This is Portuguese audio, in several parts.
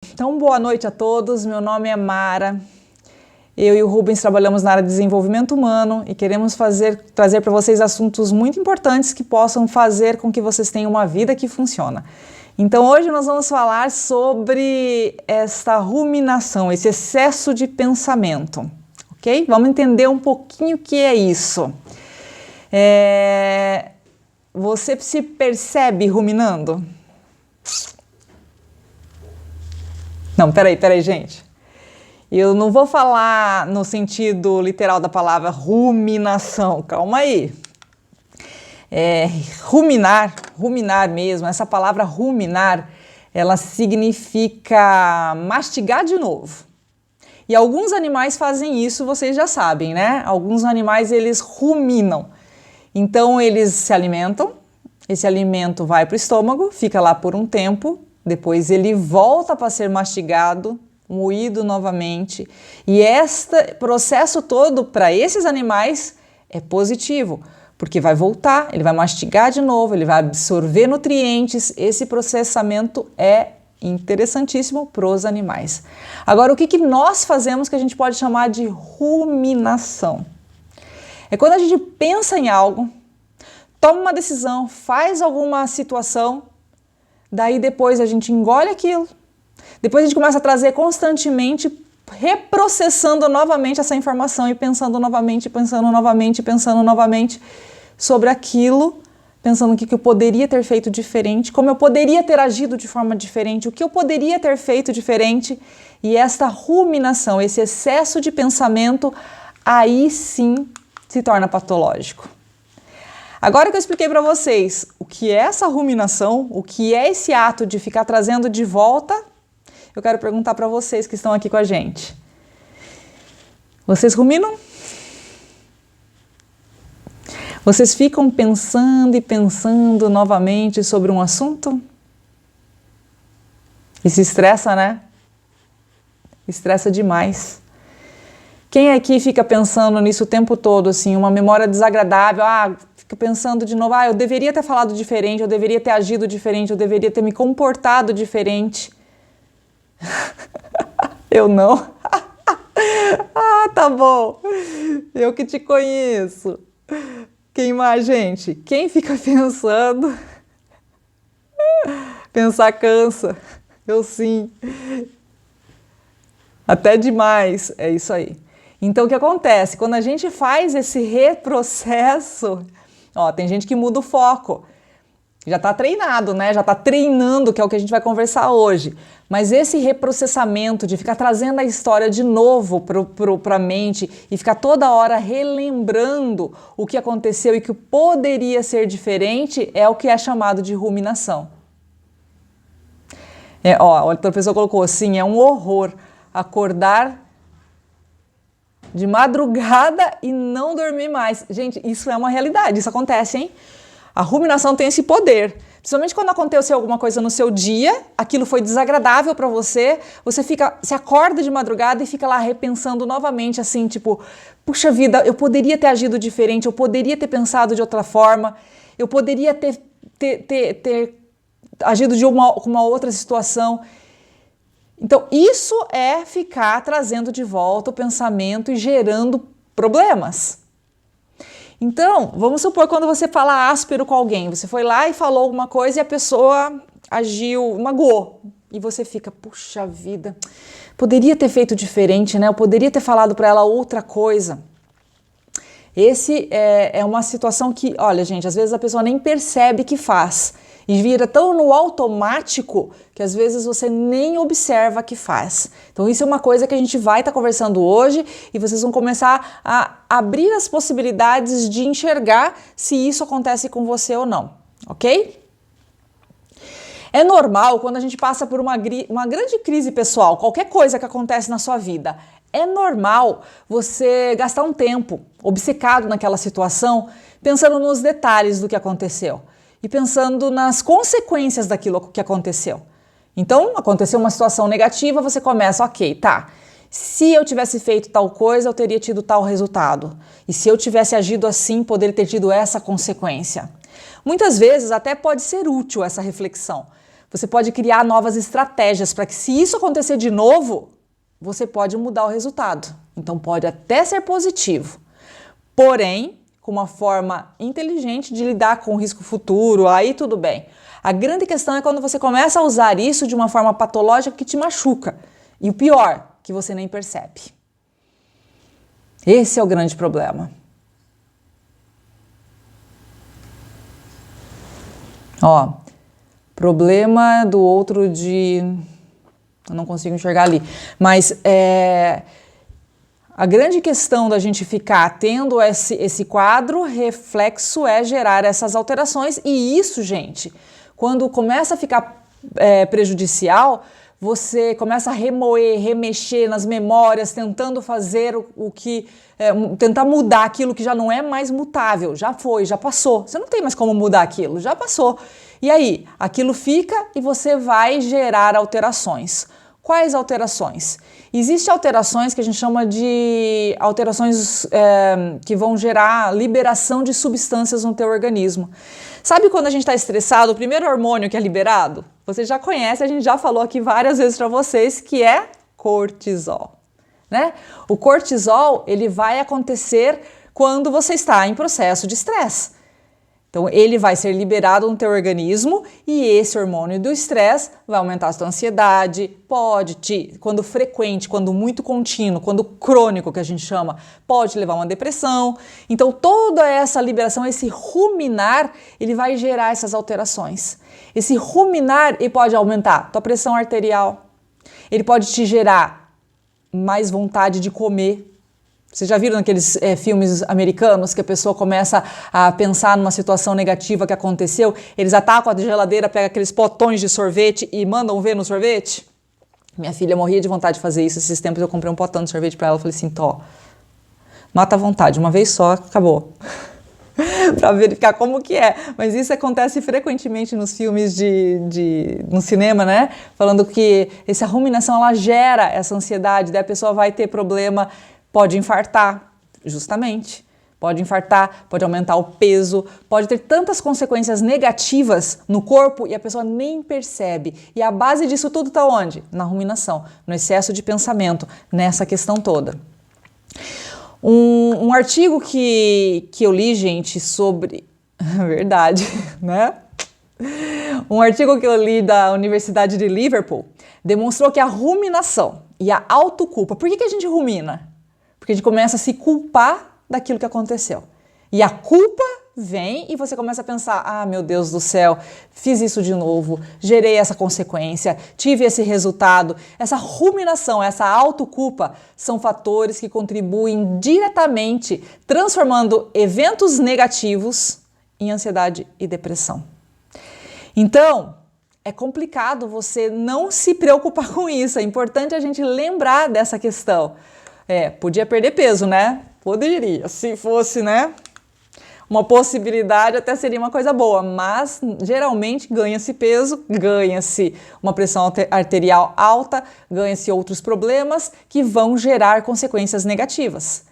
Então, boa noite a todos. Meu nome é Mara. Eu e o Rubens trabalhamos na área de desenvolvimento humano e queremos trazer para vocês assuntos muito importantes que possam fazer com que vocês tenham uma vida que funciona. Então, hoje nós vamos falar sobre esta ruminação, esse excesso de pensamento, ok? Vamos entender um pouquinho o que é isso. Você se percebe ruminando? Não, peraí, gente. Eu não vou falar no sentido literal da palavra ruminação, calma aí. Ruminar mesmo, essa palavra ruminar, ela significa mastigar de novo. E alguns animais fazem isso, vocês já sabem, né? Alguns animais, eles ruminam. Então, eles se alimentam, esse alimento vai para o estômago, fica lá por um tempo, depois ele volta para ser mastigado, moído novamente. E este processo todo para esses animais é positivo, porque vai voltar, ele vai mastigar de novo, ele vai absorver nutrientes. Esse processamento é interessantíssimo para os animais. Agora, o que nós fazemos que a gente pode chamar de ruminação? É quando a gente pensa em algo, toma uma decisão, faz alguma situação, daí depois a gente engole aquilo, depois a gente começa a trazer constantemente, reprocessando novamente essa informação e pensando novamente sobre aquilo, pensando o que eu poderia ter feito diferente, como eu poderia ter agido de forma diferente, o que eu poderia ter feito diferente. E esta ruminação, esse excesso de pensamento, aí sim se torna patológico. Agora que eu expliquei para vocês o que é essa ruminação, o que é esse ato de ficar trazendo de volta, eu quero perguntar para vocês que estão aqui com a gente. Vocês ruminam? Vocês ficam pensando e pensando novamente sobre um assunto? E se estressa, né? Estressa demais. Quem aqui fica pensando nisso o tempo todo, assim, uma memória desagradável, fica pensando de novo, eu deveria ter falado diferente, eu deveria ter agido diferente, eu deveria ter me comportado diferente. Eu não. Tá bom. Eu que te conheço. Quem mais, gente? Quem fica pensando? Pensar cansa. Eu sim. Até demais. É isso aí. Então, o que acontece? Quando a gente faz esse reprocesso, tem gente que muda o foco. Já está treinado, né? Já está treinando, que é o que a gente vai conversar hoje. Mas esse reprocessamento de ficar trazendo a história de novo para a mente e ficar toda hora relembrando o que aconteceu e que poderia ser diferente é o que é chamado de ruminação. Outra pessoa colocou assim, é um horror acordar de madrugada e não dormir mais. Gente, isso é uma realidade, isso acontece, hein? A ruminação tem esse poder. Principalmente quando aconteceu alguma coisa no seu dia, aquilo foi desagradável para você, você acorda de madrugada e fica lá repensando novamente, assim, tipo, puxa vida, eu poderia ter agido diferente, eu poderia ter pensado de outra forma, eu poderia ter agido de uma outra situação. Então, isso é ficar trazendo de volta o pensamento e gerando problemas. Então, vamos supor quando você fala áspero com alguém, você foi lá e falou alguma coisa e a pessoa agiu, magoou. E você fica, puxa vida, poderia ter feito diferente, né? Eu poderia ter falado para ela outra coisa. Esse é uma situação que, olha, gente, às vezes a pessoa nem percebe que faz. E vira tão no automático que às vezes você nem observa que faz. Então isso é uma coisa que a gente vai estar conversando hoje e vocês vão começar a abrir as possibilidades de enxergar se isso acontece com você ou não, ok? É normal quando a gente passa por uma grande crise pessoal, qualquer coisa que acontece na sua vida, é normal você gastar um tempo obcecado naquela situação, pensando nos detalhes do que aconteceu. E pensando nas consequências daquilo que aconteceu. Então, aconteceu uma situação negativa, você começa, se eu tivesse feito tal coisa, eu teria tido tal resultado. E se eu tivesse agido assim, poderia ter tido essa consequência. Muitas vezes até pode ser útil essa reflexão, Você pode criar novas estratégias para que, se isso acontecer de novo, você pode mudar o resultado. Então pode até ser positivo, porém, com uma forma inteligente de lidar com o risco futuro, aí tudo bem. A grande questão é quando você começa a usar isso de uma forma patológica que te machuca. E o pior, que você nem percebe. Esse é o grande problema. Ó, problema do outro de... Eu não consigo enxergar ali. Mas a grande questão da gente ficar tendo esse quadro reflexo é gerar essas alterações. E isso, gente, quando começa a ficar prejudicial, você começa a remoer, remexer nas memórias, tentando fazer o que... tentar mudar aquilo que já não é mais mutável. Já foi, já passou. Você não tem mais como mudar aquilo, já passou. E aí, aquilo fica e você vai gerar alterações. Quais alterações? Existem alterações que a gente chama de alterações que vão gerar liberação de substâncias no teu organismo. Sabe quando a gente está estressado, o primeiro hormônio que é liberado? Você já conhece, a gente já falou aqui várias vezes para vocês, que é cortisol, né? O cortisol, ele vai acontecer quando você está em processo de estresse. Então, ele vai ser liberado no teu organismo e esse hormônio do estresse vai aumentar a tua ansiedade, quando frequente, quando muito contínuo, quando crônico, que a gente chama, pode levar a uma depressão. Então, toda essa liberação, esse ruminar, ele vai gerar essas alterações. Esse ruminar, ele pode aumentar tua pressão arterial, ele pode te gerar mais vontade de comer. Vocês já viram naqueles filmes americanos que a pessoa começa a pensar numa situação negativa que aconteceu, eles atacam a geladeira, pegam aqueles potões de sorvete e mandam ver no sorvete? Minha filha morria de vontade de fazer isso. Esses tempos eu comprei um potão de sorvete para ela e falei assim, Tó, mata a vontade, uma vez só, acabou. Para verificar como que é. Mas isso acontece frequentemente nos filmes no cinema, né? Falando que essa ruminação, ela gera essa ansiedade, daí a pessoa vai ter problema. Pode infartar, justamente. Pode infartar, pode aumentar o peso, pode ter tantas consequências negativas no corpo e a pessoa nem percebe. E a base disso tudo está onde? Na ruminação, no excesso de pensamento, nessa questão toda. Um artigo que eu li, gente, sobre... Verdade, né? Um artigo que eu li da Universidade de Liverpool demonstrou que a ruminação e a autoculpa... Por que a gente rumina? Porque a gente começa a se culpar daquilo que aconteceu. E a culpa vem e você começa a pensar, ah, meu Deus do céu, fiz isso de novo, gerei essa consequência, tive esse resultado. Essa ruminação, essa autoculpa são fatores que contribuem diretamente, transformando eventos negativos em ansiedade e depressão. Então, é complicado você não se preocupar com isso. É importante a gente lembrar dessa questão. Podia perder peso, né? Poderia. Se fosse, né? Uma possibilidade, até seria uma coisa boa, mas geralmente ganha-se peso, ganha-se uma pressão arterial alta, ganha-se outros problemas que vão gerar consequências negativas.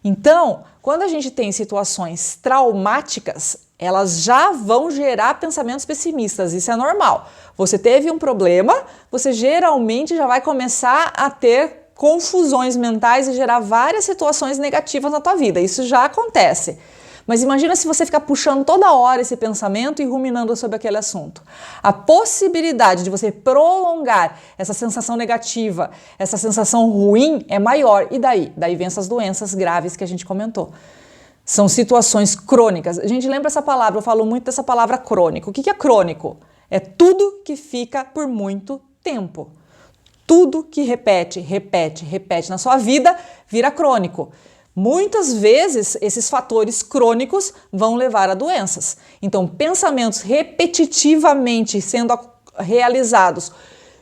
Então, quando a gente tem situações traumáticas, elas já vão gerar pensamentos pessimistas, isso é normal. Você teve um problema, você geralmente já vai começar a ter confusões mentais e gerar várias situações negativas na tua vida. Isso já acontece. Mas imagina se você ficar puxando toda hora esse pensamento e ruminando sobre aquele assunto. A possibilidade de você prolongar essa sensação negativa, essa sensação ruim é maior. E daí? Daí vem essas doenças graves que a gente comentou. São situações crônicas. A gente lembra essa palavra, eu falo muito dessa palavra crônico. O que é crônico? É tudo que fica por muito tempo. Tudo que repete na sua vida vira crônico. Muitas vezes, esses fatores crônicos vão levar a doenças. Então, pensamentos repetitivamente sendo realizados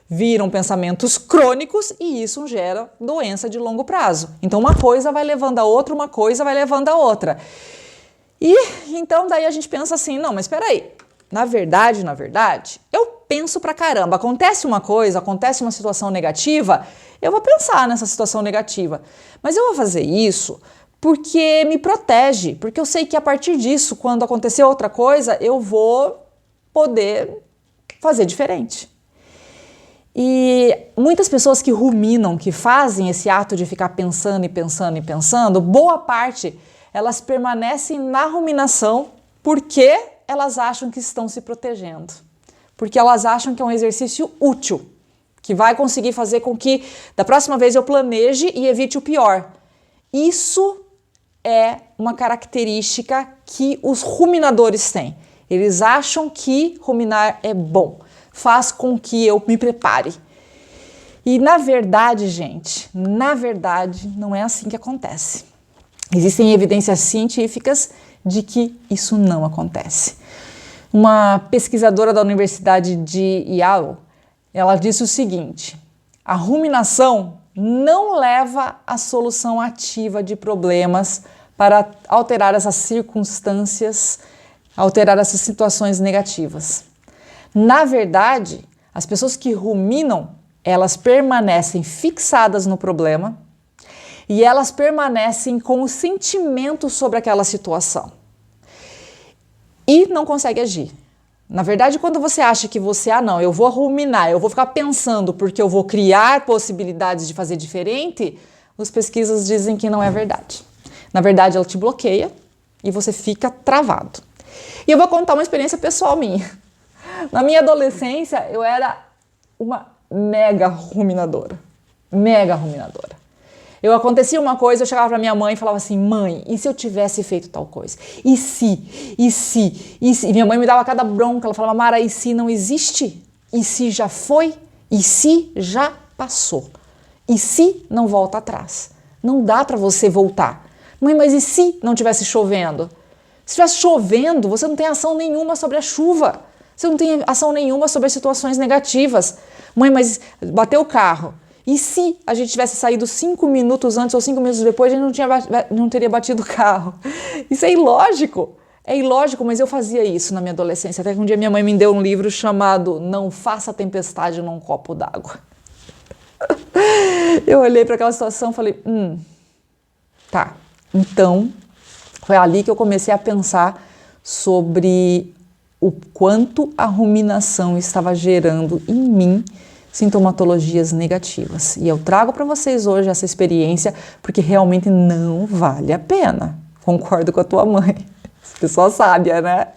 viram pensamentos crônicos e isso gera doença de longo prazo. Então, uma coisa vai levando a outra, uma coisa vai levando a outra. E então, daí a gente pensa assim, não, mas espera aí. Na verdade, eu penso pra caramba. Acontece uma coisa, acontece uma situação negativa, eu vou pensar nessa situação negativa. Mas eu vou fazer isso porque me protege, porque eu sei que a partir disso, quando acontecer outra coisa, eu vou poder fazer diferente. E muitas pessoas que ruminam, que fazem esse ato de ficar pensando e pensando e pensando, boa parte, elas permanecem na ruminação porque elas acham que estão se protegendo. Porque elas acham que é um exercício útil, que vai conseguir fazer com que da próxima vez eu planeje e evite o pior. Isso é uma característica que os ruminadores têm. Eles acham que ruminar é bom, faz com que eu me prepare. E na verdade, gente, não é assim que acontece. Existem evidências científicas de que isso não acontece. Uma pesquisadora da Universidade de Yale, ela disse o seguinte: a ruminação não leva à solução ativa de problemas para alterar essas circunstâncias, alterar essas situações negativas. Na verdade, as pessoas que ruminam, elas permanecem fixadas no problema e elas permanecem com o sentimento sobre aquela situação e não conseguem agir. Na verdade, quando você acha que não, eu vou ruminar, eu vou ficar pensando porque eu vou criar possibilidades de fazer diferente, as pesquisas dizem que não é verdade. Na verdade, ela te bloqueia e você fica travado. E eu vou contar uma experiência pessoal minha. Na minha adolescência, eu era uma mega ruminadora. Acontecia uma coisa, eu chegava pra minha mãe e falava assim: mãe, e se eu tivesse feito tal coisa? E se? E minha mãe me dava cada bronca, ela falava: Mara, e se não existe? E se já foi? E se já passou? E se não volta atrás? Não dá pra você voltar. Mãe, mas e se não tivesse chovendo? Se estivesse chovendo, você não tem ação nenhuma sobre a chuva. Você não tem ação nenhuma sobre as situações negativas. Mãe, mas bateu o carro. E se a gente tivesse saído 5 minutos antes ou 5 minutos depois, a gente não teria batido o carro? Isso é ilógico. É ilógico, mas eu fazia isso na minha adolescência. Até que um dia minha mãe me deu um livro chamado Não Faça Tempestade num Copo d'Água. Eu olhei para aquela situação e falei: tá. Então, foi ali que eu comecei a pensar sobre o quanto a ruminação estava gerando em mim sintomatologias negativas. E eu trago para vocês hoje essa experiência porque realmente não vale a pena. Concordo com a tua mãe. Pessoa sábia, né?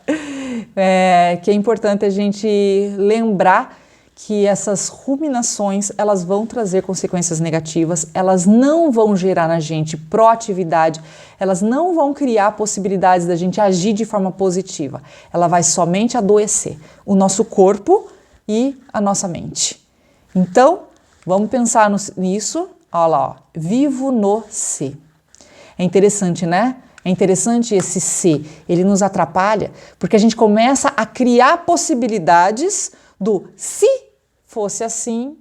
Que é importante a gente lembrar que essas ruminações, elas vão trazer consequências negativas, elas não vão gerar na gente proatividade, elas não vão criar possibilidades da gente agir de forma positiva. Ela vai somente adoecer o nosso corpo e a nossa mente. Então, vamos pensar nisso. Olha lá, ó. Vivo no se. É interessante, né? É interessante esse se. Ele nos atrapalha porque a gente começa a criar possibilidades do se fosse assim,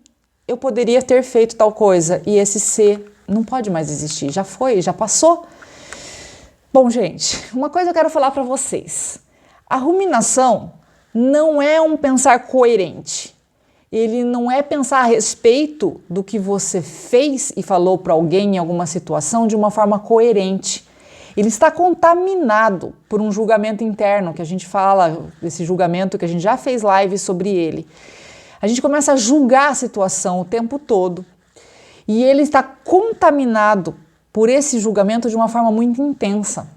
eu poderia ter feito tal coisa. E esse se não pode mais existir. Já foi, já passou. Bom, gente, uma coisa eu quero falar para vocês. A ruminação não é um pensar coerente. Ele não é pensar a respeito do que você fez e falou para alguém em alguma situação de uma forma coerente. Ele está contaminado por um julgamento interno, que a gente fala, esse julgamento que a gente já fez live sobre ele. A gente começa a julgar a situação o tempo todo e ele está contaminado por esse julgamento de uma forma muito intensa.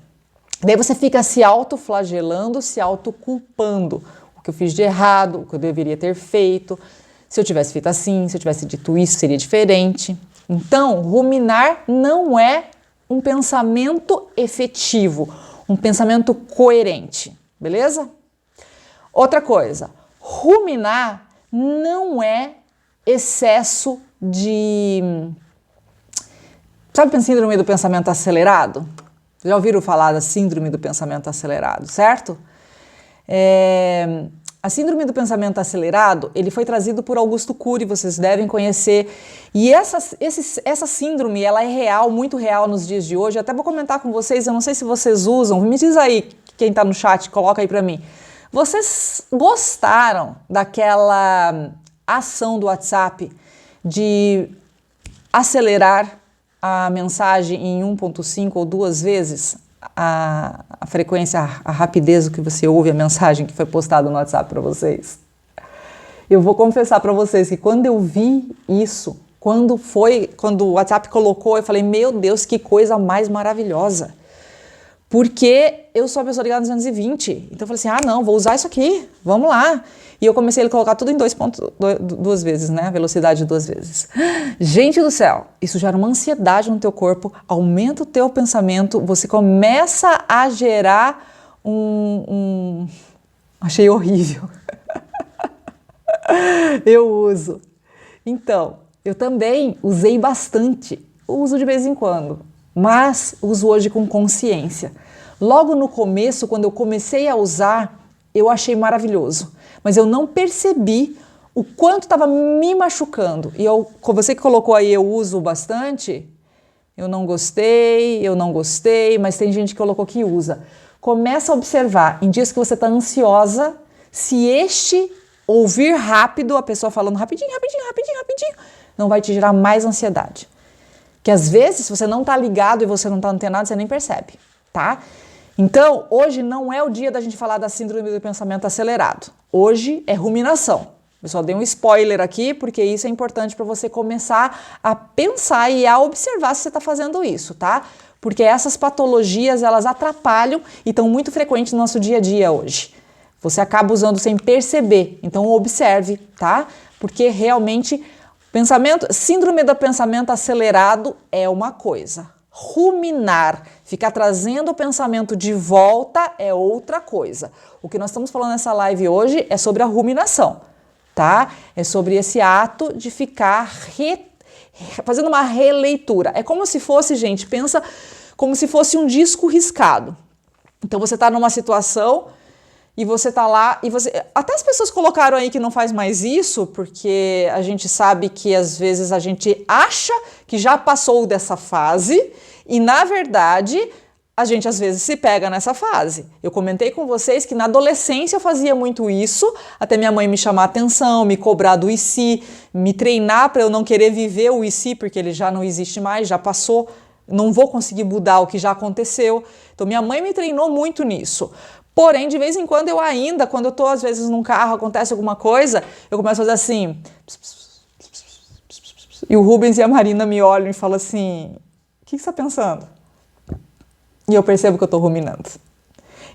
Daí você fica se autoflagelando, se autoculpando. O que eu fiz de errado, o que eu deveria ter feito. Se eu tivesse feito assim, se eu tivesse dito isso, seria diferente. Então, ruminar não é um pensamento efetivo, um pensamento coerente, beleza? Outra coisa, ruminar não é excesso de... Sabe a síndrome do pensamento acelerado? Já ouviram falar da síndrome do pensamento acelerado, certo? A síndrome do pensamento acelerado, ele foi trazido por Augusto Cury, vocês devem conhecer. E essa síndrome, ela é real, muito real nos dias de hoje. Eu até vou comentar com vocês, eu não sei se vocês usam. Me diz aí, quem está no chat, coloca aí para mim. Vocês gostaram daquela ação do WhatsApp de acelerar a mensagem em 1.5 ou 2 vezes a frequência, a rapidez com que você ouve a mensagem que foi postada no WhatsApp para vocês? Eu vou confessar para vocês que quando eu vi isso, quando o WhatsApp colocou, eu falei, meu Deus, que coisa mais maravilhosa. Porque eu sou a pessoa ligada no 220. Então eu falei assim, não, vou usar isso aqui, vamos lá. E eu comecei a colocar tudo em 2 vezes, né? A velocidade 2 vezes. Gente do céu, isso gera uma ansiedade no teu corpo, aumenta o teu pensamento, você começa a gerar Achei horrível. Eu uso. Então, eu também usei bastante. Uso de vez em quando, mas uso hoje com consciência. Logo no começo, quando eu comecei a usar, eu achei maravilhoso, mas eu não percebi o quanto estava me machucando. E você que colocou aí, eu uso bastante, eu não gostei, mas tem gente que colocou que usa. Começa a observar, em dias que você está ansiosa, se ouvir rápido, a pessoa falando rapidinho, não vai te gerar mais ansiedade. Que às vezes, se você não está ligado e você não está antenado, você nem percebe, tá? Então, hoje não é o dia da gente falar da síndrome do pensamento acelerado. Hoje é ruminação. Eu só dei um spoiler aqui, porque isso é importante para você começar a pensar e a observar se você está fazendo isso, tá? Porque essas patologias, elas atrapalham e estão muito frequentes no nosso dia a dia hoje. Você acaba usando sem perceber, então observe, tá? Porque realmente, síndrome do pensamento acelerado é uma coisa. Ruminar, ficar trazendo o pensamento de volta é outra coisa. O que nós estamos falando nessa live hoje é sobre a ruminação, tá? É sobre esse ato de ficar fazendo uma releitura. É como se fosse, gente, pensa como se fosse um disco riscado. Então você está numa situação e você está lá e até as pessoas colocaram aí que não faz mais isso, porque a gente sabe que às vezes a gente acha que já passou dessa fase e na verdade a gente às vezes se pega nessa fase. Eu comentei com vocês que na adolescência eu fazia muito isso, até minha mãe me chamar a atenção, me cobrar do IC, me treinar para eu não querer viver o IC, porque ele já não existe mais, já passou, não vou conseguir mudar o que já aconteceu. Então minha mãe me treinou muito nisso. Porém, de vez em quando quando eu tô às vezes num carro, acontece alguma coisa, eu começo a fazer assim. E o Rubens e a Marina me olham e falam assim, o que você está pensando? E eu percebo que eu estou ruminando.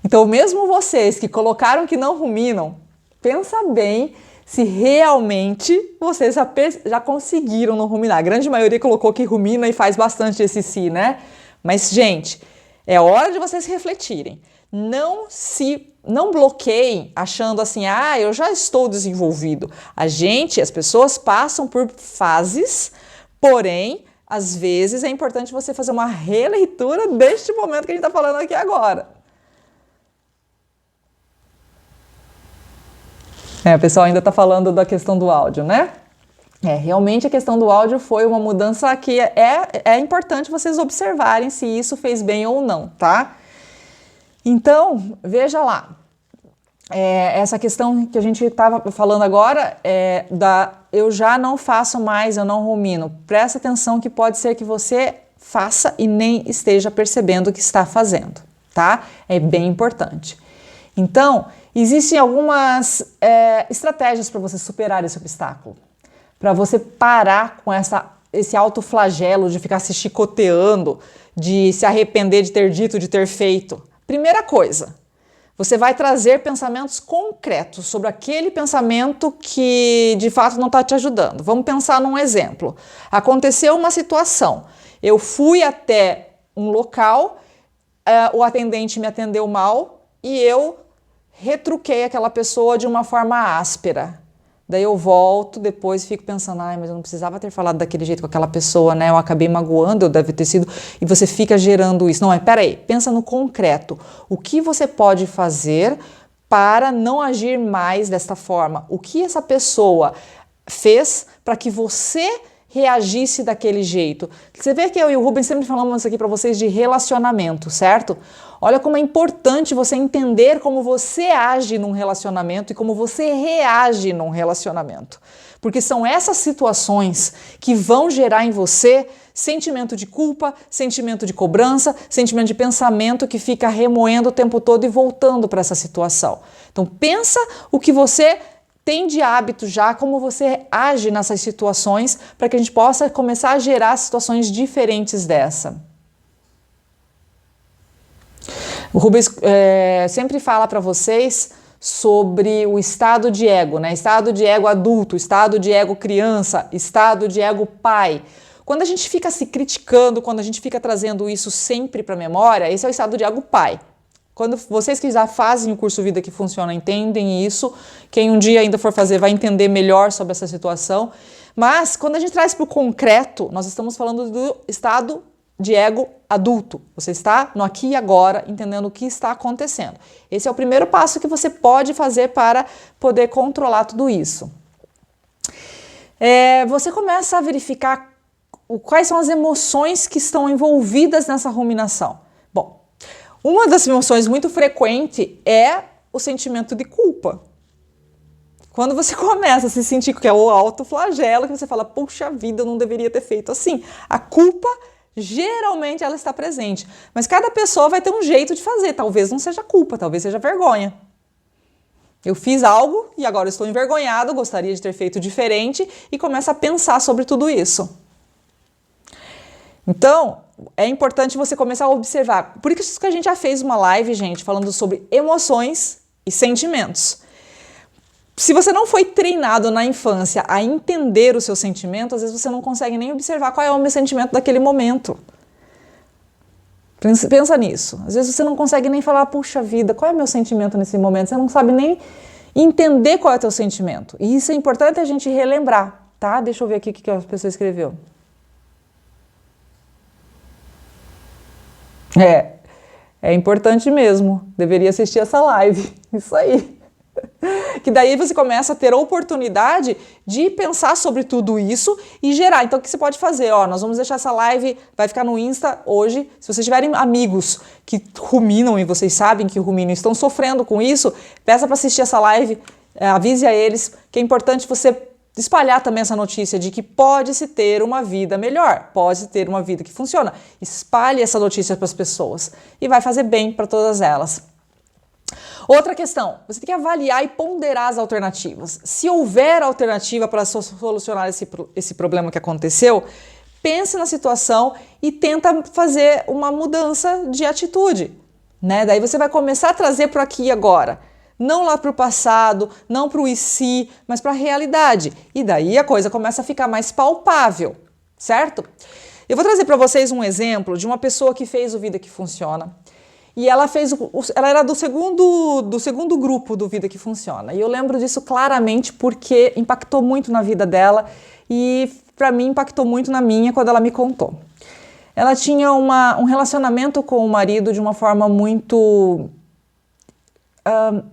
Então, mesmo vocês que colocaram que não ruminam, pensa bem se realmente vocês já conseguiram não ruminar. A grande maioria colocou que rumina e faz bastante esse si, né? Mas, gente, é hora de vocês refletirem. Não bloqueiem achando assim, eu já estou desenvolvido. As pessoas passam por fases, porém, às vezes é importante você fazer uma releitura deste momento que a gente está falando aqui agora. O pessoal ainda está falando da questão do áudio, né? Realmente a questão do áudio foi uma mudança que é importante vocês observarem se isso fez bem ou não, tá? Então, veja lá. Essa questão que a gente estava falando agora eu já não faço mais, eu não rumino. Presta atenção que pode ser que você faça e nem esteja percebendo o que está fazendo, tá? É bem importante. Então, existem algumas estratégias para você superar esse obstáculo, para você parar com esse autoflagelo de ficar se chicoteando, de se arrepender de ter dito, de ter feito. Primeira coisa, você vai trazer pensamentos concretos sobre aquele pensamento que de fato não está te ajudando. Vamos pensar num exemplo. Aconteceu uma situação, eu fui até um local, o atendente me atendeu mal e eu retruquei aquela pessoa de uma forma áspera. Daí eu volto depois e fico pensando, mas eu não precisava ter falado daquele jeito com aquela pessoa, né? Eu acabei magoando, eu deve ter sido... E você fica gerando isso. Não, peraí, pensa no concreto. O que você pode fazer para não agir mais desta forma? O que essa pessoa fez para que você reagisse daquele jeito? Você vê que eu e o Rubens sempre falamos aqui para vocês de relacionamento, certo? Olha como é importante você entender como você age num relacionamento e como você reage num relacionamento. Porque são essas situações que vão gerar em você sentimento de culpa, sentimento de cobrança, sentimento de pensamento que fica remoendo o tempo todo e voltando para essa situação. Então pensa o que você tem de hábito já como você age nessas situações para que a gente possa começar a gerar situações diferentes dessa. O Rubens sempre fala para vocês sobre o estado de ego, né? Estado de ego adulto, estado de ego criança, estado de ego pai. Quando a gente fica se criticando, quando a gente fica trazendo isso sempre para a memória, esse é o estado de ego pai. Quando vocês que já fazem o curso Vida que Funciona entendem isso, quem um dia ainda for fazer vai entender melhor sobre essa situação. Mas quando a gente traz para o concreto, nós estamos falando do estado de ego adulto. Você está no aqui e agora, entendendo o que está acontecendo. Esse é o primeiro passo que você pode fazer para poder controlar tudo isso. Você começa a verificar quais são as emoções que estão envolvidas nessa ruminação. Bom, uma das emoções muito frequente é o sentimento de culpa. Quando você começa a se sentir que é o autoflagelo, que você fala, puxa vida, eu não deveria ter feito assim. A culpa, geralmente, ela está presente. Mas cada pessoa vai ter um jeito de fazer. Talvez não seja culpa, talvez seja vergonha. Eu fiz algo e agora estou envergonhado, gostaria de ter feito diferente e começa a pensar sobre tudo isso. Então, é importante você começar a observar. Por isso que a gente já fez uma live, gente, falando sobre emoções e sentimentos. Se você não foi treinado na infância a entender o seu sentimento, às vezes você não consegue nem observar qual é o meu sentimento daquele momento. Pensa nisso. Às vezes você não consegue nem falar, puxa vida, qual é o meu sentimento nesse momento? Você não sabe nem entender qual é o teu sentimento. E isso é importante a gente relembrar, tá? Deixa eu ver aqui o que a pessoa escreveu. É importante mesmo. Deveria assistir essa live. Isso aí. Que daí você começa a ter a oportunidade de pensar sobre tudo isso e gerar. Então o que você pode fazer? Nós vamos deixar essa live, vai ficar no Insta hoje. Se vocês tiverem amigos que ruminam e vocês sabem que ruminam e estão sofrendo com isso, peça para assistir essa live, avise a eles que é importante você espalhar também essa notícia de que pode-se ter uma vida melhor, pode ter uma vida que funciona. Espalhe essa notícia para as pessoas e vai fazer bem para todas elas. Outra questão, você tem que avaliar e ponderar as alternativas. Se houver alternativa para solucionar esse problema que aconteceu, pense na situação e tenta fazer uma mudança de atitude, né? Daí você vai começar a trazer para aqui e agora. Não lá para o passado, não para o e se, mas para a realidade. E daí a coisa começa a ficar mais palpável, certo? Eu vou trazer para vocês um exemplo de uma pessoa que fez o Vida que Funciona. E ela era do segundo grupo do Vida que Funciona. E eu lembro disso claramente porque impactou muito na vida dela e para mim impactou muito na minha quando ela me contou. Ela tinha um relacionamento com o marido de uma forma muito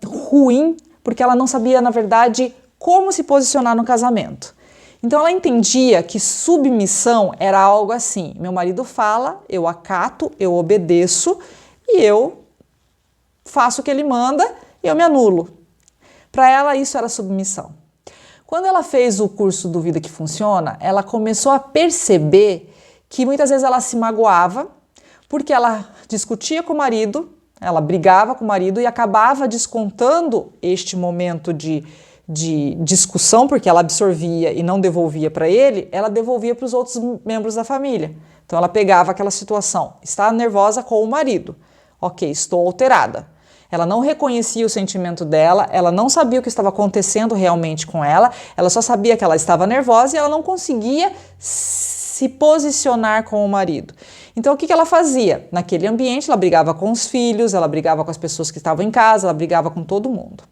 ruim, porque ela não sabia, na verdade, como se posicionar no casamento. Então ela entendia que submissão era algo assim, meu marido fala, eu acato, eu obedeço e eu faço o que ele manda e eu me anulo. Para ela isso era submissão. Quando ela fez o curso do Vida que Funciona, ela começou a perceber que muitas vezes ela se magoava porque ela discutia com o marido, ela brigava com o marido e acabava descontando este momento de discussão, porque ela absorvia e não devolvia para ele, ela devolvia para os outros membros da família. Então ela pegava aquela situação, está nervosa com o marido, ok, estou alterada. Ela não reconhecia o sentimento dela, ela não sabia o que estava acontecendo realmente com ela só sabia que ela estava nervosa e ela não conseguia se posicionar com o marido. Então o que ela fazia? Naquele ambiente ela brigava com os filhos, ela brigava com as pessoas que estavam em casa, ela brigava com todo mundo.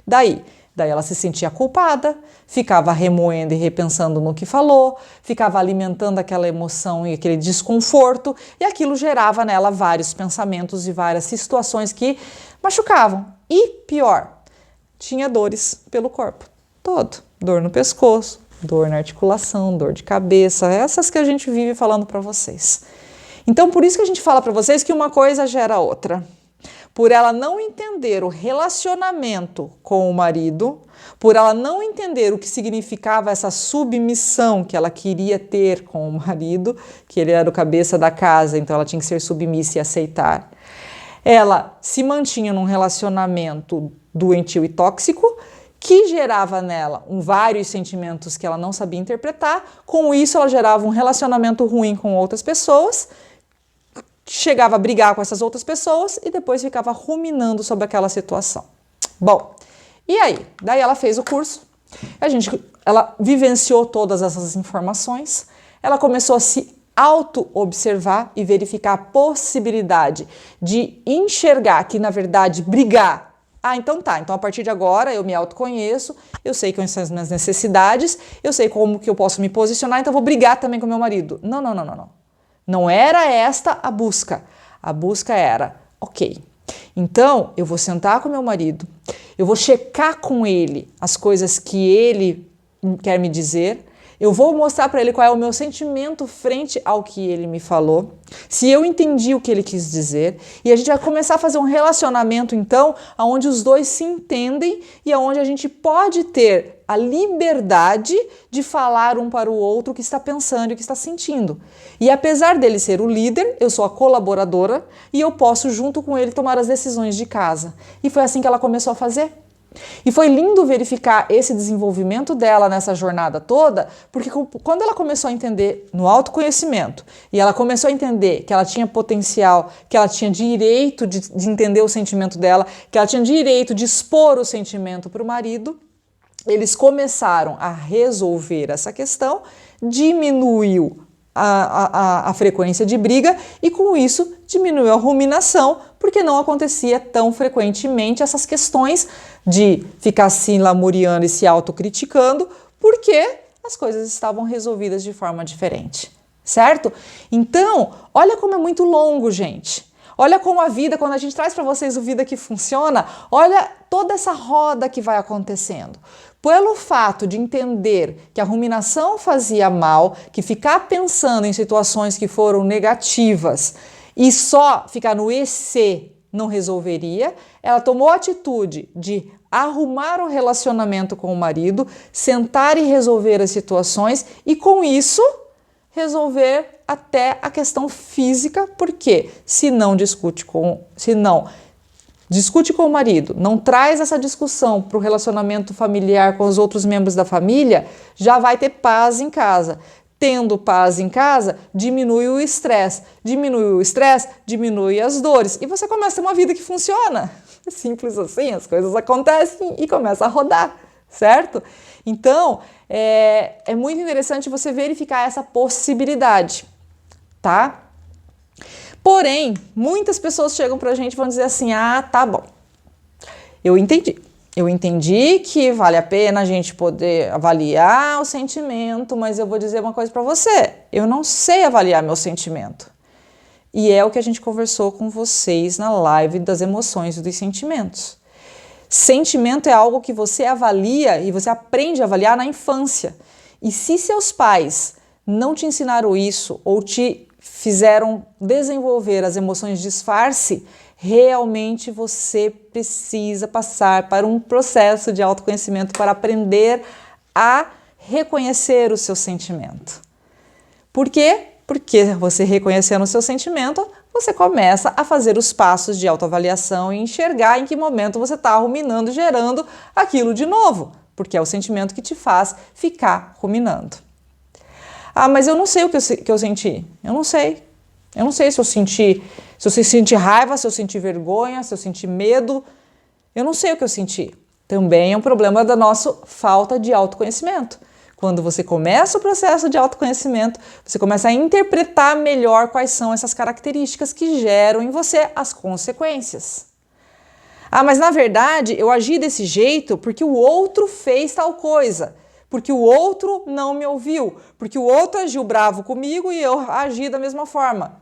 Daí ela se sentia culpada, ficava remoendo e repensando no que falou, ficava alimentando aquela emoção e aquele desconforto, e aquilo gerava nela vários pensamentos e várias situações que machucavam. E pior, tinha dores pelo corpo todo, dor no pescoço, dor na articulação, dor de cabeça, essas que a gente vive falando para vocês. Então por isso que a gente fala para vocês que uma coisa gera outra. Por ela não entender o relacionamento com o marido, por ela não entender o que significava essa submissão que ela queria ter com o marido, que ele era o cabeça da casa, então ela tinha que ser submissa e aceitar. Ela se mantinha num relacionamento doentio e tóxico, que gerava nela vários sentimentos que ela não sabia interpretar. Com isso, ela gerava um relacionamento ruim com outras pessoas, chegava a brigar com essas outras pessoas e depois ficava ruminando sobre aquela situação. Bom, e aí? Daí ela fez o curso, ela vivenciou todas essas informações, ela começou a se auto-observar e verificar a possibilidade de enxergar que, na verdade, brigar. Então tá, então a partir de agora eu me autoconheço, eu sei quais são as minhas necessidades, eu sei como que eu posso me posicionar, então eu vou brigar também com meu marido. Não. Não era esta a busca. A busca era, ok, então eu vou sentar com meu marido, eu vou checar com ele as coisas que ele quer me dizer, eu vou mostrar para ele qual é o meu sentimento frente ao que ele me falou, se eu entendi o que ele quis dizer, e a gente vai começar a fazer um relacionamento, então, onde os dois se entendem e onde a gente pode ter a liberdade de falar um para o outro o que está pensando e o que está sentindo. E apesar dele ser o líder, eu sou a colaboradora e eu posso, junto com ele, tomar as decisões de casa. E foi assim que ela começou a fazer. E foi lindo verificar esse desenvolvimento dela nessa jornada toda, porque quando ela começou a entender no autoconhecimento e ela começou a entender que ela tinha potencial, que ela tinha direito de entender o sentimento dela, que ela tinha direito de expor o sentimento para o marido, eles começaram a resolver essa questão, diminuiu a frequência de briga e com isso diminuiu a ruminação, porque não acontecia tão frequentemente essas questões de ficar se lamuriando e se autocriticando, porque as coisas estavam resolvidas de forma diferente, certo? Então, olha como é muito longo, gente. Olha como a vida, quando a gente traz para vocês o Vida que Funciona, olha toda essa roda que vai acontecendo. Pelo fato de entender que a ruminação fazia mal, que ficar pensando em situações que foram negativas e só ficar no e se não resolveria, ela tomou a atitude de arrumar o relacionamento com o marido, sentar e resolver as situações e com isso resolver até a questão física, porque se não discute com o marido, não traz essa discussão para o relacionamento familiar com os outros membros da família, já vai ter paz em casa. Tendo paz em casa, diminui o estresse. Diminui o estresse, diminui as dores. E você começa a ter uma vida que funciona. É simples assim, as coisas acontecem e começa a rodar, certo? Então, é muito interessante você verificar essa possibilidade, tá? Porém, muitas pessoas chegam pra gente e vão dizer assim, tá bom, eu entendi que vale a pena a gente poder avaliar o sentimento, mas eu vou dizer uma coisa pra você, eu não sei avaliar meu sentimento. E é o que a gente conversou com vocês na live das emoções e dos sentimentos. Sentimento é algo que você avalia e você aprende a avaliar na infância. E se seus pais não te ensinaram isso ou te fizeram desenvolver as emoções de disfarce, realmente você precisa passar para um processo de autoconhecimento para aprender a reconhecer o seu sentimento. Por quê? Porque você reconhecendo o seu sentimento, você começa a fazer os passos de autoavaliação e enxergar em que momento você está ruminando, gerando aquilo de novo, porque é o sentimento que te faz ficar ruminando. Mas eu não sei o que eu senti. Eu não sei. Eu não sei se eu senti raiva, se eu senti vergonha, se eu senti medo. Eu não sei o que eu senti. Também é um problema da nossa falta de autoconhecimento. Quando você começa o processo de autoconhecimento, você começa a interpretar melhor quais são essas características que geram em você as consequências. Mas na verdade eu agi desse jeito porque o outro fez tal coisa. Porque o outro não me ouviu, porque o outro agiu bravo comigo e eu agi da mesma forma.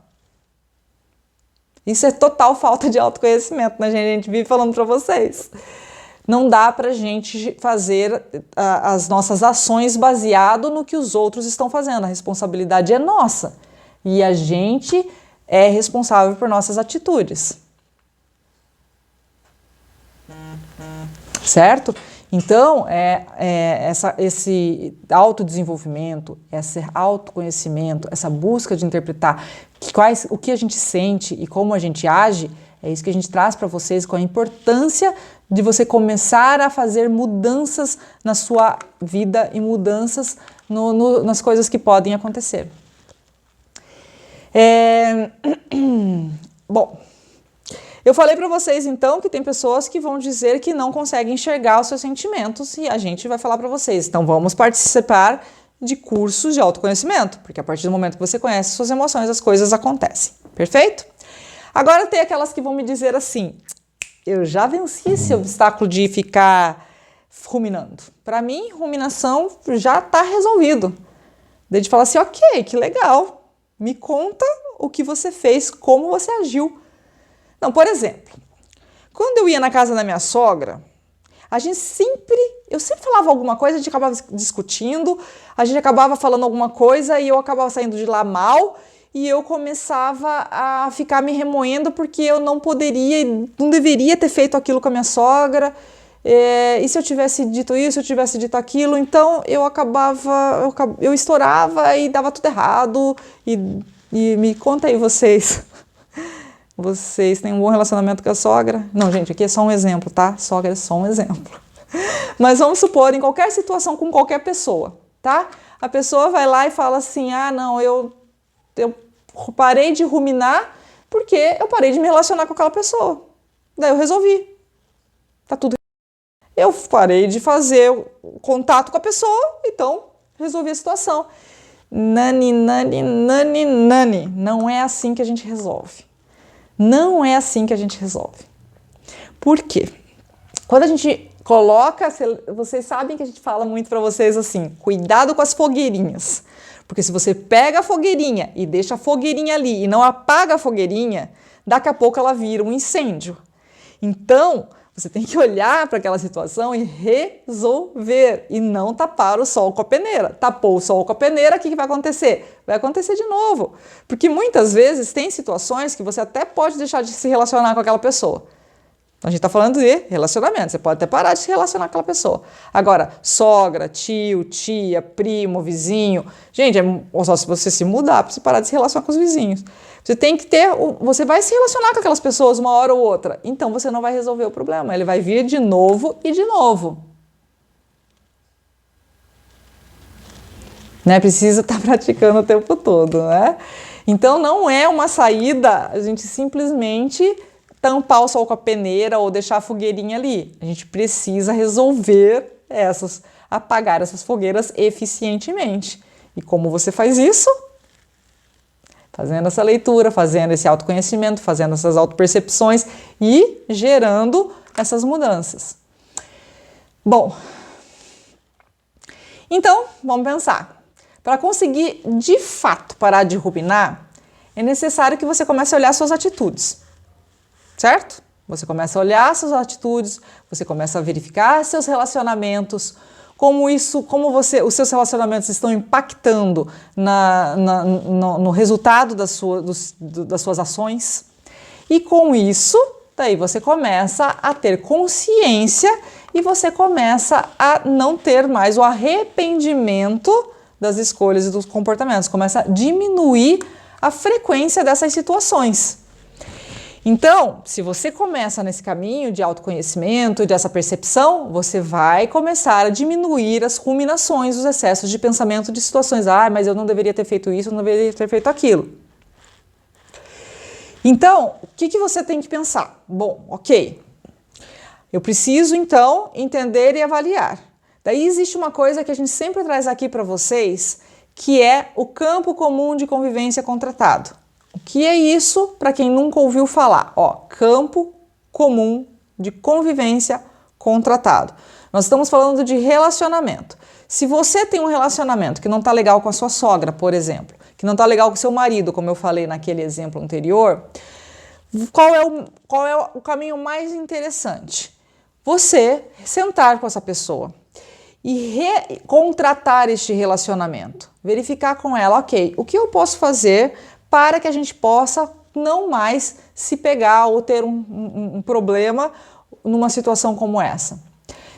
Isso é total falta de autoconhecimento, né, gente? A gente vive falando para vocês. Não dá pra gente fazer as nossas ações baseado no que os outros estão fazendo. A responsabilidade é nossa. E a gente é responsável por nossas atitudes. Certo? Então, esse autodesenvolvimento, esse autoconhecimento, essa busca de interpretar o que a gente sente e como a gente age, É isso que a gente traz para vocês, com a importância de você começar a fazer mudanças na sua vida e mudanças nas coisas que podem acontecer. Bom, eu falei para vocês então que tem pessoas que vão dizer que não conseguem enxergar os seus sentimentos e a gente vai falar para vocês. Então vamos participar de cursos de autoconhecimento, porque a partir do momento que você conhece suas emoções, as coisas acontecem. Perfeito? Agora tem aquelas que vão me dizer assim: eu já venci esse obstáculo de ficar ruminando. Para mim, ruminação já está resolvido. Daí de falar assim, ok, que legal. Me conta o que você fez, como você agiu. Não, por exemplo, quando eu ia na casa da minha sogra, eu sempre falava alguma coisa, a gente acabava discutindo, a gente acabava falando alguma coisa e eu acabava saindo de lá mal e eu começava a ficar me remoendo porque eu não deveria ter feito aquilo com a minha sogra. E se eu tivesse dito isso, se eu tivesse dito aquilo, então eu estourava e dava tudo errado. E me conta aí vocês têm um bom relacionamento com a sogra? Não, gente, aqui é só um exemplo, tá? Sogra é só um exemplo. Mas vamos supor, em qualquer situação com qualquer pessoa, tá? A pessoa vai lá e fala assim, não, eu parei de ruminar porque eu parei de me relacionar com aquela pessoa. Daí eu resolvi. Tá tudo. Eu parei de fazer o contato com a pessoa, então resolvi a situação. Nani. Não é assim que a gente resolve. Não é assim que a gente resolve. Por quê? Quando a gente coloca, vocês sabem que a gente fala muito para vocês assim, cuidado com as fogueirinhas. Porque se você pega a fogueirinha e deixa a fogueirinha ali e não apaga a fogueirinha, daqui a pouco ela vira um incêndio. Então, você tem que olhar para aquela situação e resolver e não tapar o sol com a peneira. Tapou o sol com a peneira, o que vai acontecer? Vai acontecer de novo. Porque muitas vezes tem situações que você até pode deixar de se relacionar com aquela pessoa. A gente está falando de relacionamento, você pode até parar de se relacionar com aquela pessoa. Agora, sogra, tio, tia, primo, vizinho. Gente, é só se você se mudar para você parar de se relacionar com os vizinhos. Você vai se relacionar com aquelas pessoas uma hora ou outra, então você não vai resolver o problema, ele vai vir de novo e de novo. Né? Precisa estar praticando o tempo todo, né? Então não é uma saída a gente simplesmente tampar o sol com a peneira ou deixar a fogueirinha ali. A gente precisa resolver apagar essas fogueiras eficientemente. E como você faz isso? Fazendo essa leitura, fazendo esse autoconhecimento, fazendo essas autopercepções e gerando essas mudanças. Bom, então vamos pensar. Para conseguir de fato parar de ruminar, é necessário que você comece a olhar suas atitudes. Certo? Você começa a olhar suas atitudes, você começa a verificar seus relacionamentos, como os seus relacionamentos estão impactando no resultado das suas ações. E com isso, daí você começa a ter consciência e você começa a não ter mais o arrependimento das escolhas e dos comportamentos. Começa a diminuir a frequência dessas situações. Então, se você começa nesse caminho de autoconhecimento, dessa percepção, você vai começar a diminuir as ruminações, os excessos de pensamento de situações. Mas eu não deveria ter feito isso, eu não deveria ter feito aquilo. Então, o que você tem que pensar? Bom, ok, eu preciso então entender e avaliar. Daí existe uma coisa que a gente sempre traz aqui para vocês, que é o campo comum de convivência contratado. O que é isso, para quem nunca ouviu falar? Campo comum de convivência contratado. Nós estamos falando de relacionamento. Se você tem um relacionamento que não está legal com a sua sogra, por exemplo, que não está legal com o seu marido, como eu falei naquele exemplo anterior, qual é o caminho mais interessante? Você sentar com essa pessoa e contratar este relacionamento. Verificar com ela, ok, o que eu posso fazer para que a gente possa não mais se pegar ou ter um problema numa situação como essa.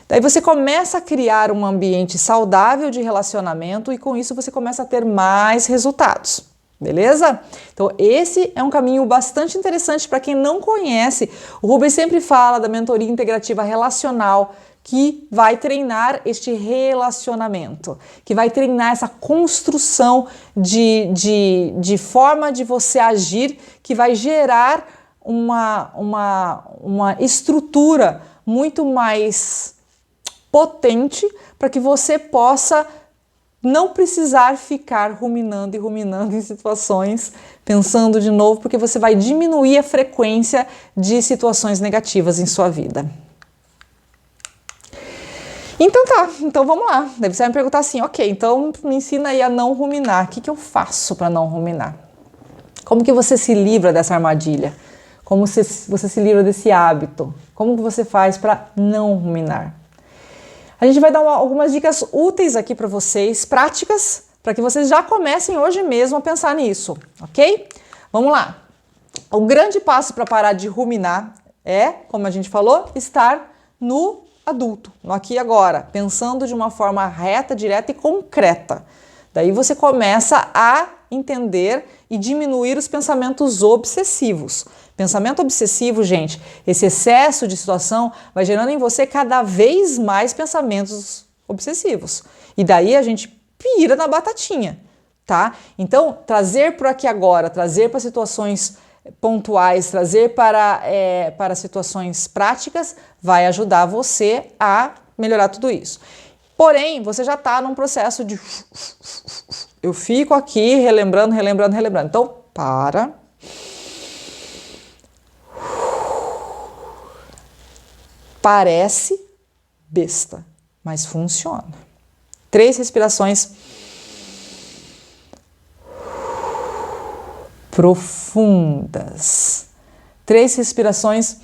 Daí você começa a criar um ambiente saudável de relacionamento e com isso você começa a ter mais resultados. Beleza? Então esse é um caminho bastante interessante para quem não conhece. O Rubens sempre fala da mentoria integrativa relacional, que vai treinar este relacionamento, que vai treinar essa construção de forma de você agir, que vai gerar uma estrutura muito mais potente para que você possa não precisar ficar ruminando e ruminando em situações, pensando de novo, porque você vai diminuir a frequência de situações negativas em sua vida. Então tá, então vamos lá. Deve você vai me perguntar assim, ok, então me ensina aí a não ruminar. O que eu faço para não ruminar? Como que você se livra dessa armadilha? Como você se livra desse hábito? Como que você faz para não ruminar? A gente vai dar algumas dicas úteis aqui para vocês, práticas, para que vocês já comecem hoje mesmo a pensar nisso, ok? Vamos lá. O grande passo para parar de ruminar é, como a gente falou, estar no adulto, no aqui e agora, pensando de uma forma reta, direta e concreta. Daí você começa a entender e diminuir os pensamentos obsessivos. Pensamento obsessivo, gente, esse excesso de situação vai gerando em você cada vez mais pensamentos obsessivos. E daí a gente pira na batatinha, tá? Então, trazer para aqui e agora, trazer para situações pontuais, trazer para situações práticas, vai ajudar você a melhorar tudo isso. Porém, você já está num processo de... Eu fico aqui relembrando. Então, para. Parece besta, mas funciona. 3 respirações profundas. 3 respirações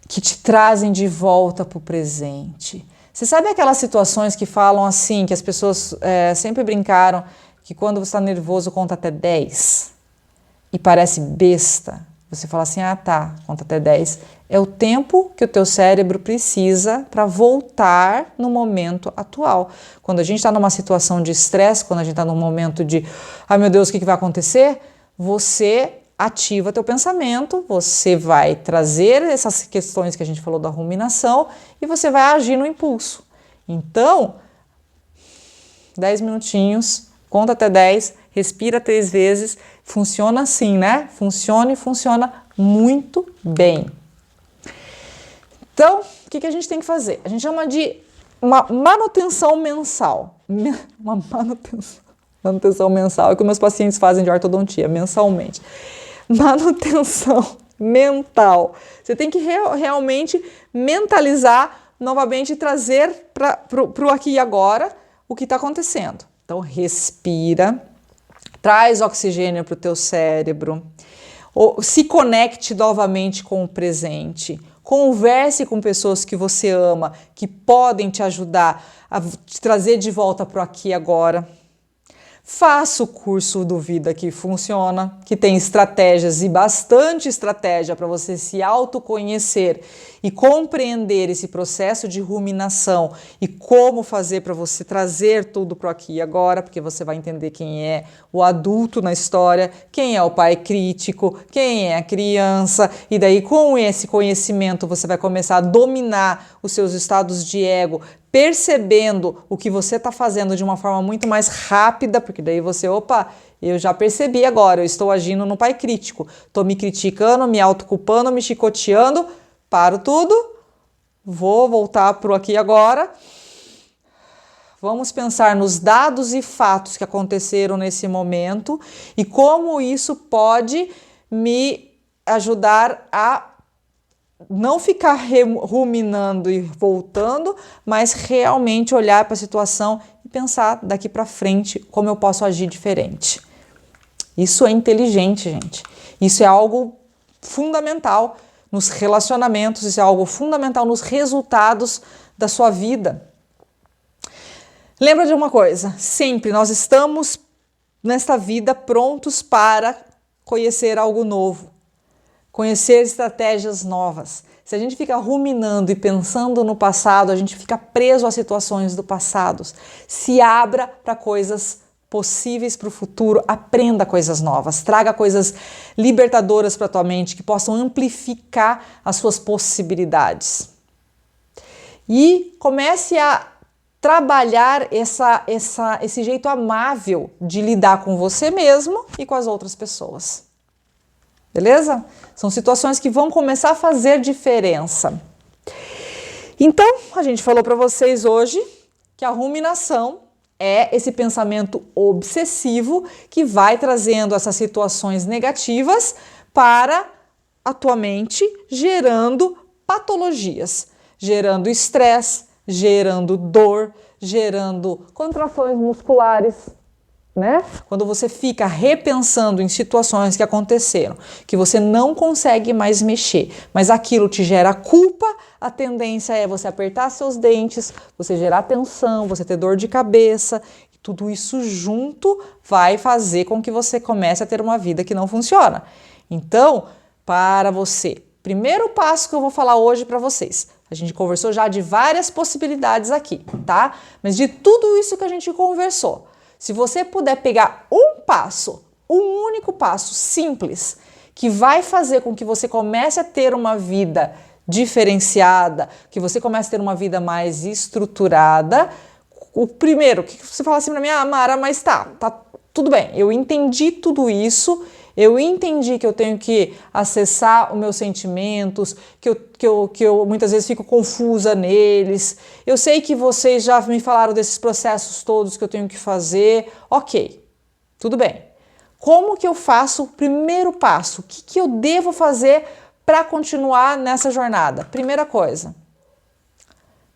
que te trazem de volta para o presente. Você sabe aquelas situações que falam assim, que as pessoas sempre brincaram, que quando você está nervoso conta até 10 e parece besta? Você fala assim, ah tá, conta até 10. É o tempo que o teu cérebro precisa para voltar no momento atual. Quando a gente está numa situação de estresse, quando a gente está num momento de, ai meu Deus, o que vai acontecer? Você ativa teu pensamento, você vai trazer essas questões que a gente falou da ruminação e você vai agir no impulso. Então, 10 minutinhos, conta até 10, respira 3 vezes, funciona assim, né? Funciona e funciona muito bem. Então, o que a gente tem que fazer? A gente chama de uma manutenção mensal. Uma manutenção mensal é o que meus pacientes fazem de ortodontia, mensalmente. Manutenção mental. Você tem que realmente mentalizar novamente e trazer para o aqui e agora o que está acontecendo. Então, respira, traz oxigênio para o teu cérebro, se conecte novamente com o presente, converse com pessoas que você ama, que podem te ajudar a te trazer de volta para o aqui e agora. Faça o curso do Vida que Funciona, que tem estratégias e bastante estratégia para você se autoconhecer e compreender esse processo de ruminação e como fazer para você trazer tudo para aqui e agora, porque você vai entender quem é o adulto na história, quem é o pai crítico, quem é a criança, e daí com esse conhecimento você vai começar a dominar os seus estados de ego, percebendo o que você está fazendo de uma forma muito mais rápida, porque daí você, opa, eu já percebi agora, eu estou agindo no pai crítico, estou me criticando, me autoculpando, me chicoteando, paro tudo, vou voltar para o aqui e agora, vamos pensar nos dados e fatos que aconteceram nesse momento e como isso pode me ajudar a não ficar ruminando e voltando, mas realmente olhar para a situação e pensar daqui para frente como eu posso agir diferente. Isso é inteligente, gente. Isso é algo fundamental nos relacionamentos, isso é algo fundamental nos resultados da sua vida. Lembra de uma coisa, sempre nós estamos nesta vida prontos para conhecer algo novo. Conhecer estratégias novas. Se a gente fica ruminando e pensando no passado, a gente fica preso às situações do passado. Se abra para coisas possíveis para o futuro, aprenda coisas novas, traga coisas libertadoras para a tua mente que possam amplificar as suas possibilidades. E comece a trabalhar esse jeito amável de lidar com você mesmo e com as outras pessoas. Beleza? São situações que vão começar a fazer diferença. Então, a gente falou para vocês hoje que a ruminação é esse pensamento obsessivo que vai trazendo essas situações negativas para a tua mente, gerando patologias, gerando estresse, gerando dor, gerando contrações musculares, né? Quando você fica repensando em situações que aconteceram, que você não consegue mais mexer, mas aquilo te gera culpa, a tendência é você apertar seus dentes, você gerar tensão, você ter dor de cabeça, e tudo isso junto vai fazer com que você comece a ter uma vida que não funciona. Então, para você, primeiro passo que eu vou falar hoje para vocês, a gente conversou já de várias possibilidades aqui, tá? Mas de tudo isso que a gente conversou, se você puder pegar um passo, um único passo simples, que vai fazer com que você comece a ter uma vida diferenciada, que você comece a ter uma vida mais estruturada, o primeiro, que você fala assim para mim, Mara, mas tá tudo bem, eu entendi tudo isso, eu entendi que eu tenho que acessar os meus sentimentos, que eu muitas vezes fico confusa neles. Eu sei que vocês já me falaram desses processos todos que eu tenho que fazer. Ok, tudo bem. Como que eu faço o primeiro passo? O que eu devo fazer para continuar nessa jornada? Primeira coisa,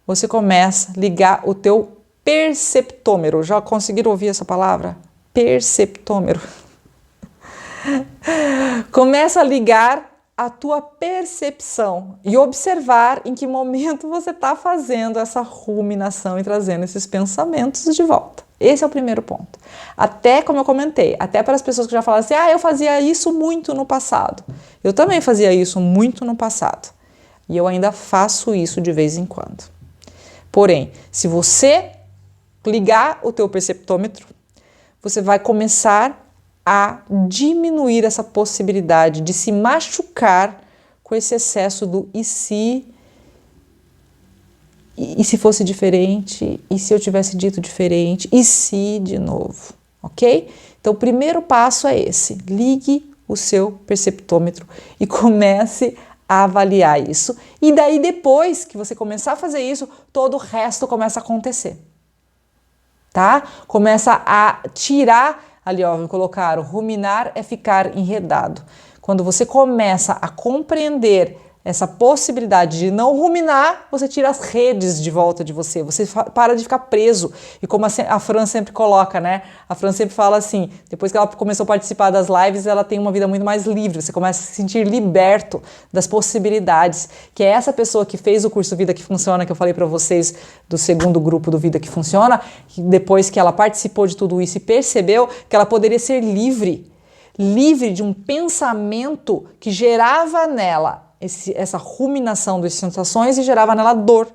você começa a ligar o teu perceptômetro. Já conseguiram ouvir essa palavra? Perceptômetro. Começa a ligar a tua percepção e observar em que momento você está fazendo essa ruminação e trazendo esses pensamentos de volta. Esse é o primeiro ponto. Até, como eu comentei, até para as pessoas que já falaram assim, eu fazia isso muito no passado. Eu também fazia isso muito no passado. E eu ainda faço isso de vez em quando. Porém, se você ligar o teu perceptômetro, você vai começar a diminuir essa possibilidade de se machucar com esse excesso do e se fosse diferente, e se eu tivesse dito diferente, e se de novo, ok? Então o primeiro passo é esse, ligue o seu perceptômetro e comece a avaliar isso, e daí depois que você começar a fazer isso, todo o resto começa a acontecer, tá? Começa a tirar. Ali, me colocaram, ruminar é ficar enredado. Quando você começa a compreender essa possibilidade de não ruminar, você tira as redes de volta de você, você para de ficar preso. E como a Fran sempre coloca, né? A Fran sempre fala assim, depois que ela começou a participar das lives, ela tem uma vida muito mais livre, você começa a se sentir liberto das possibilidades, que é essa pessoa que fez o curso Vida que Funciona, que eu falei para vocês do segundo grupo do Vida que Funciona, que depois que ela participou de tudo isso e percebeu que ela poderia ser livre de um pensamento que gerava nela essa ruminação das sensações e gerava nela dor.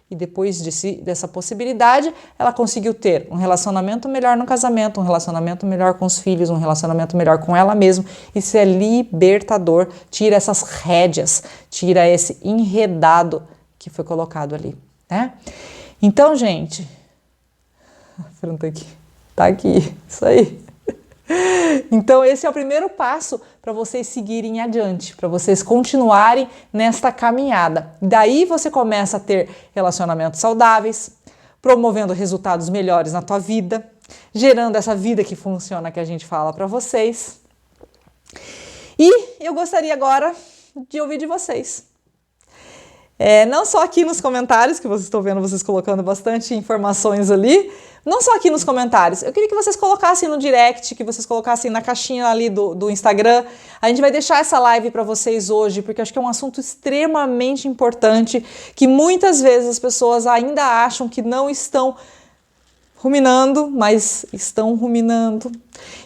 E depois dessa possibilidade, ela conseguiu ter um relacionamento melhor no casamento, um relacionamento melhor com os filhos, um relacionamento melhor com ela mesma. Isso é libertador, tira essas rédeas, tira esse enredado que foi colocado ali, né? Então, gente, tá aqui, isso aí. Então esse é o primeiro passo para vocês seguirem adiante, para vocês continuarem nesta caminhada. Daí você começa a ter relacionamentos saudáveis, promovendo resultados melhores na tua vida, gerando essa vida que funciona que a gente fala para vocês. E eu gostaria agora de ouvir de vocês. Não só aqui nos comentários, que vocês estão vendo vocês colocando bastante informações ali, não só aqui nos comentários, eu queria que vocês colocassem no direct, que vocês colocassem na caixinha ali do Instagram. A gente vai deixar essa live para vocês hoje, porque eu acho que é um assunto extremamente importante, que muitas vezes as pessoas ainda acham que não estão ruminando, mas estão ruminando.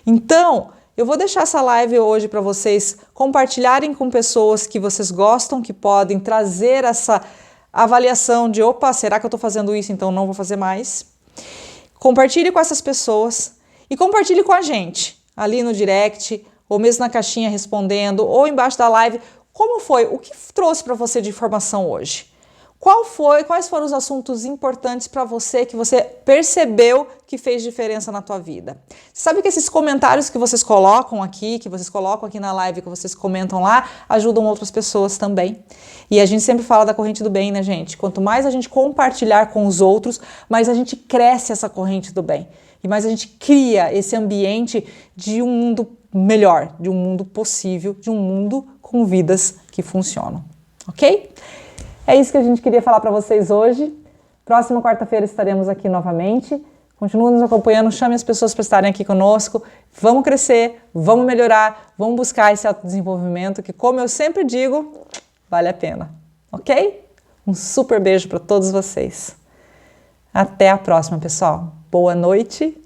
Então, eu vou deixar essa live hoje para vocês compartilharem com pessoas que vocês gostam, que podem trazer essa avaliação de, opa, será que eu estou fazendo isso, então não vou fazer mais? Compartilhe com essas pessoas E compartilhe com a gente, ali no direct, ou mesmo na caixinha respondendo, ou embaixo da live, como foi, o que trouxe para você de informação hoje? Quais foram os assuntos importantes para você que você percebeu que fez diferença na tua vida? Sabe que esses comentários que vocês colocam aqui na live, que vocês comentam lá, ajudam outras pessoas também. E a gente sempre fala da corrente do bem, né, gente? Quanto mais a gente compartilhar com os outros, mais a gente cresce essa corrente do bem. E mais a gente cria esse ambiente de um mundo melhor, de um mundo possível, de um mundo com vidas que funcionam. Ok? É isso que a gente queria falar para vocês hoje. Próxima quarta-feira estaremos aqui novamente. Continue nos acompanhando, chame as pessoas para estarem aqui conosco. Vamos crescer, vamos melhorar, vamos buscar esse autodesenvolvimento que, como eu sempre digo, vale a pena. Ok? Um super beijo para todos vocês. Até a próxima, pessoal. Boa noite,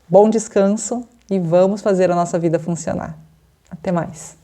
bom descanso e vamos fazer a nossa vida funcionar. Até mais.